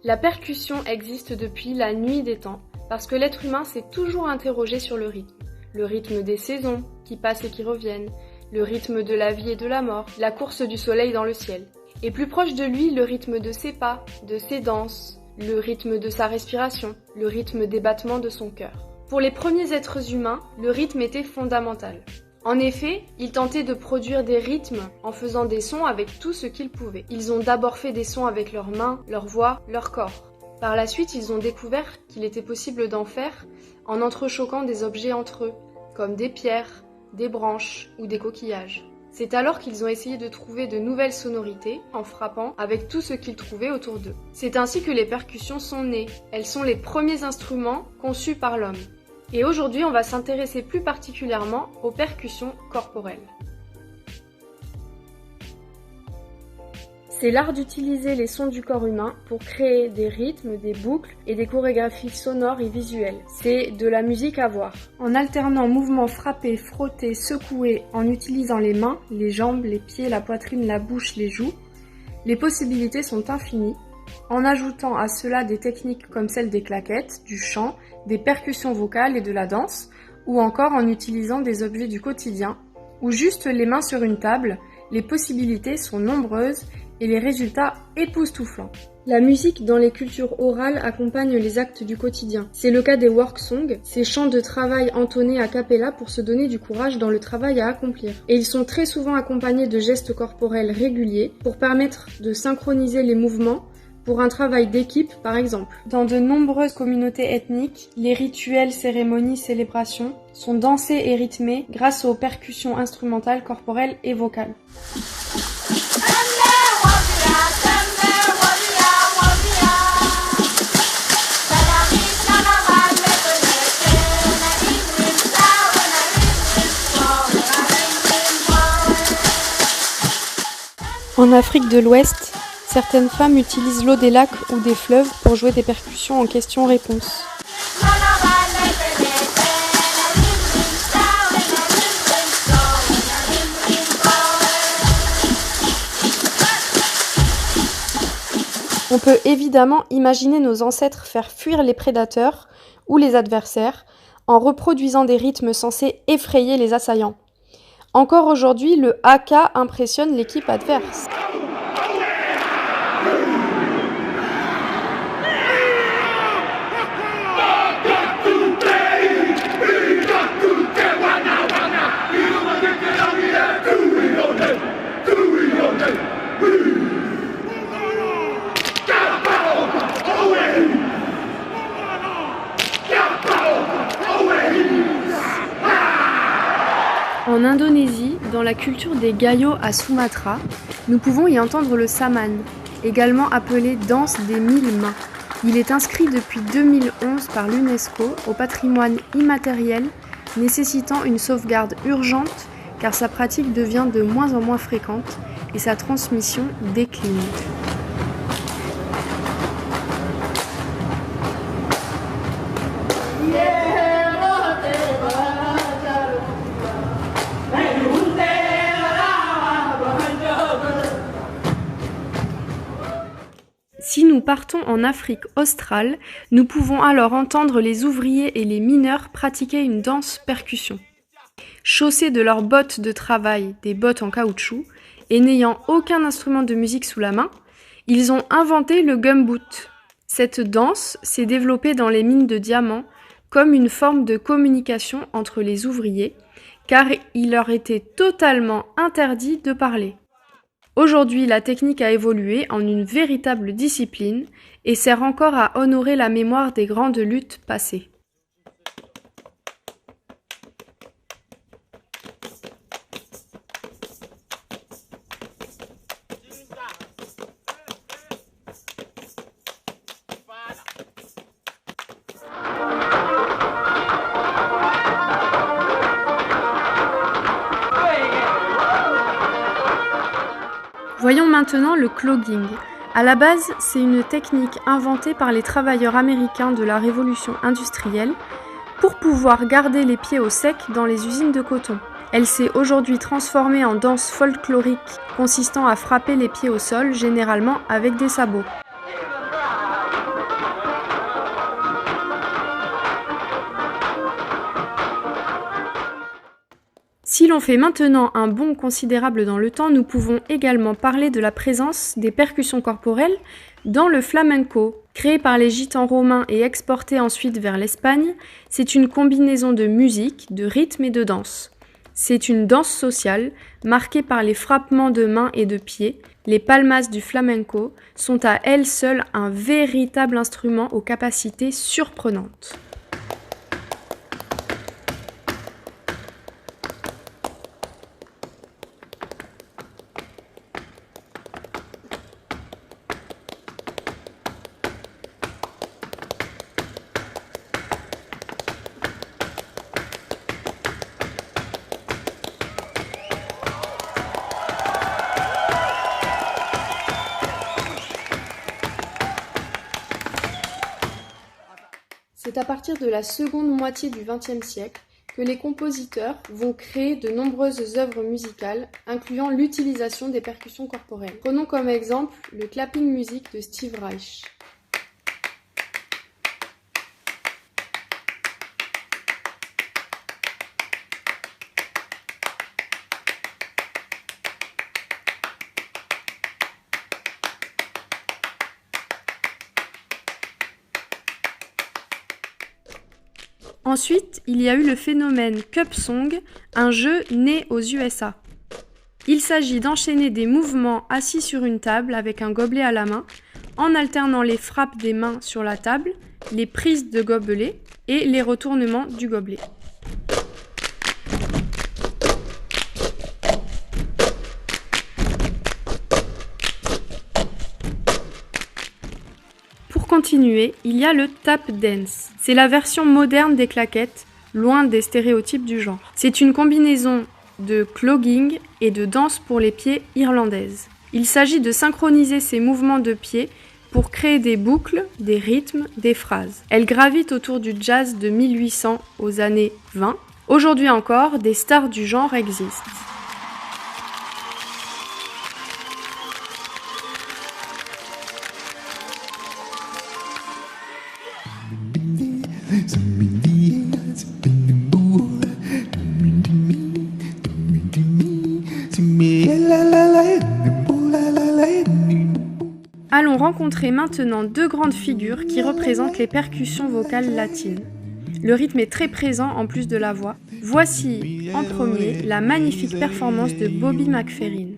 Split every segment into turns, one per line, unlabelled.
La percussion existe depuis la nuit des temps, parce que l'être humain s'est toujours interrogé sur le rythme des saisons, qui passent et qui reviennent, le rythme de la vie et de la mort, la course du soleil dans le ciel. Et plus proche de lui, le rythme de ses pas, de ses danses, le rythme de sa respiration, le rythme des battements de son cœur. Pour les premiers êtres humains, le rythme était fondamental. En effet, ils tentaient de produire des rythmes en faisant des sons avec tout ce qu'ils pouvaient. Ils ont d'abord fait des sons avec leurs mains, leur voix, leur corps. Par la suite, ils ont découvert qu'il était possible d'en faire en entrechoquant des objets entre eux, comme des pierres, des branches ou des coquillages. C'est alors qu'ils ont essayé de trouver de nouvelles sonorités en frappant avec tout ce qu'ils trouvaient autour d'eux. C'est ainsi que les percussions sont nées. Elles sont les premiers instruments conçus par l'homme. Et aujourd'hui, on va s'intéresser plus particulièrement aux percussions corporelles. C'est l'art d'utiliser les sons du corps humain pour créer des rythmes, des boucles et des chorégraphies sonores et visuelles. C'est de la musique à voir. En alternant mouvements frappés, frottés, secoués, en utilisant les mains, les jambes, les pieds, la poitrine, la bouche, les joues, les possibilités sont infinies. En ajoutant à cela des techniques comme celle des claquettes, du chant, des percussions vocales et de la danse, ou encore en utilisant des objets du quotidien, ou juste les mains sur une table, les possibilités sont nombreuses et les résultats époustouflants. La musique dans les cultures orales accompagne les actes du quotidien. C'est le cas des work songs, ces chants de travail entonnés a cappella pour se donner du courage dans le travail à accomplir. Et ils sont très souvent accompagnés de gestes corporels réguliers pour permettre de synchroniser les mouvements pour un travail d'équipe par exemple. Dans de nombreuses communautés ethniques, les rituels, cérémonies, célébrations sont dansés et rythmés grâce aux percussions instrumentales, corporelles et vocales. En Afrique de l'Ouest, certaines femmes utilisent l'eau des lacs ou des fleuves pour jouer des percussions en questions-réponses. On peut évidemment imaginer nos ancêtres faire fuir les prédateurs ou les adversaires en reproduisant des rythmes censés effrayer les assaillants. Encore aujourd'hui, le haka impressionne l'équipe adverse. En Indonésie, dans la culture des Gayo à Sumatra, nous pouvons y entendre le saman, également appelé danse des 1000 mains. Il est inscrit depuis 2011 par l'UNESCO au patrimoine immatériel, nécessitant une sauvegarde urgente car sa pratique devient de moins en moins fréquente et sa transmission décline. Si nous partons en Afrique australe, nous pouvons alors entendre les ouvriers et les mineurs pratiquer une danse percussion. Chaussés de leurs bottes de travail, des bottes en caoutchouc, et n'ayant aucun instrument de musique sous la main, ils ont inventé le gumboot. Cette danse s'est développée dans les mines de diamants comme une forme de communication entre les ouvriers, car il leur était totalement interdit de parler. Aujourd'hui, la technique a évolué en une véritable discipline et sert encore à honorer la mémoire des grandes luttes passées. Voyons maintenant le clogging. À la base, c'est une technique inventée par les travailleurs américains de la révolution industrielle pour pouvoir garder les pieds au sec dans les usines de coton. Elle s'est aujourd'hui transformée en danse folklorique consistant à frapper les pieds au sol, généralement avec des sabots. Si l'on fait maintenant un bond considérable dans le temps, nous pouvons également parler de la présence des percussions corporelles dans le flamenco. Créé par les gitans romains et exporté ensuite vers l'Espagne, c'est une combinaison de musique, de rythme et de danse. C'est une danse sociale, marquée par les frappements de mains et de pieds. Les palmas du flamenco sont à elles seules un véritable instrument aux capacités surprenantes. C'est à partir de la seconde moitié du XXe siècle que les compositeurs vont créer de nombreuses œuvres musicales, incluant l'utilisation des percussions corporelles. Prenons comme exemple le clapping music de Steve Reich. Ensuite, il y a eu le phénomène Cup Song, un jeu né aux USA. Il s'agit d'enchaîner des mouvements assis sur une table avec un gobelet à la main, en alternant les frappes des mains sur la table, les prises de gobelet et les retournements du gobelet. Pour continuer, il y a le tap dance. C'est la version moderne des claquettes, loin des stéréotypes du genre. C'est une combinaison de clogging et de danse pour les pieds irlandaise. Il s'agit de synchroniser ces mouvements de pieds pour créer des boucles, des rythmes, des phrases. Elle gravite autour du jazz de 1800 aux années 20. Aujourd'hui encore, des stars du genre existent. Allons rencontrer maintenant deux grandes figures qui représentent les percussions vocales latines. Le rythme est très présent en plus de la voix. Voici en premier la magnifique performance de Bobby McFerrin.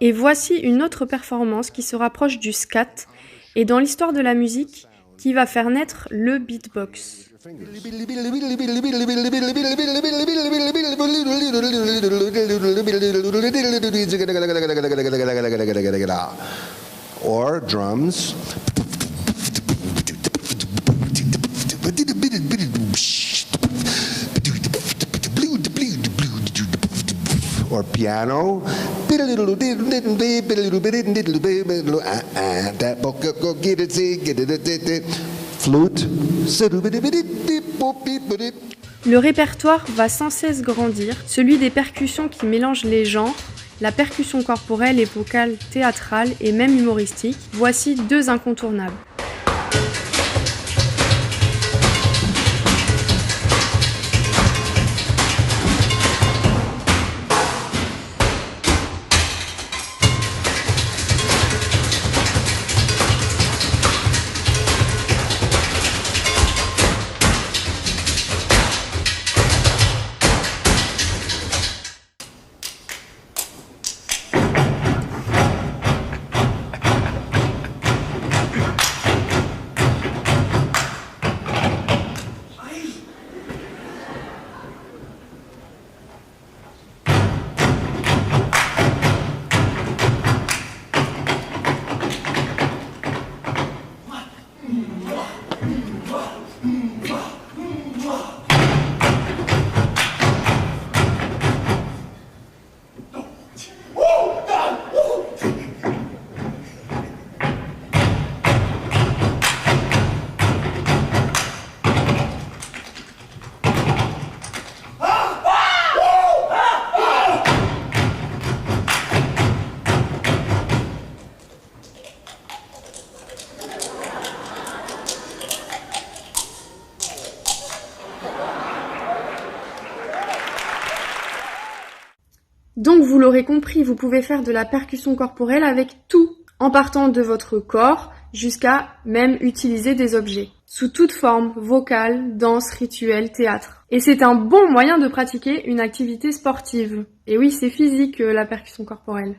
Et voici une autre performance qui se rapproche du scat et dans l'histoire de la musique qui va faire naître le beatbox.
Or drums. Or piano. Flute.
Le répertoire va sans cesse grandir, celui des percussions qui mélangent les genres, la percussion corporelle et vocale théâtrale et même humoristique. Voici deux incontournables. Donc vous l'aurez compris, vous pouvez faire de la percussion corporelle avec tout, en partant de votre corps jusqu'à même utiliser des objets, sous toute forme, vocale, danse, rituel, théâtre. Et c'est un bon moyen de pratiquer une activité sportive. Et oui, c'est physique la percussion corporelle.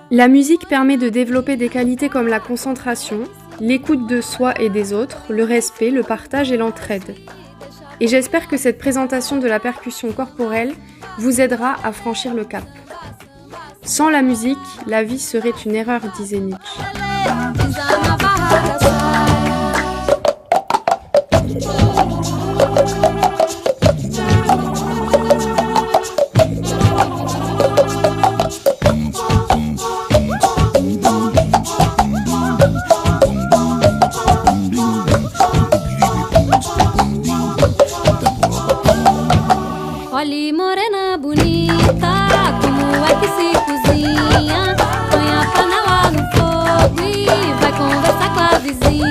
La musique permet de développer des qualités comme la concentration, l'écoute de soi et des autres, le respect, le partage et l'entraide. Et j'espère que cette présentation de la percussion corporelle vous aidera à franchir le cap. Sans la musique, la vie serait une erreur, disait Nietzsche.
Olhe morena bonita, como é que se cozinha? Põe a panela no fogo e vai conversar com a vizinha.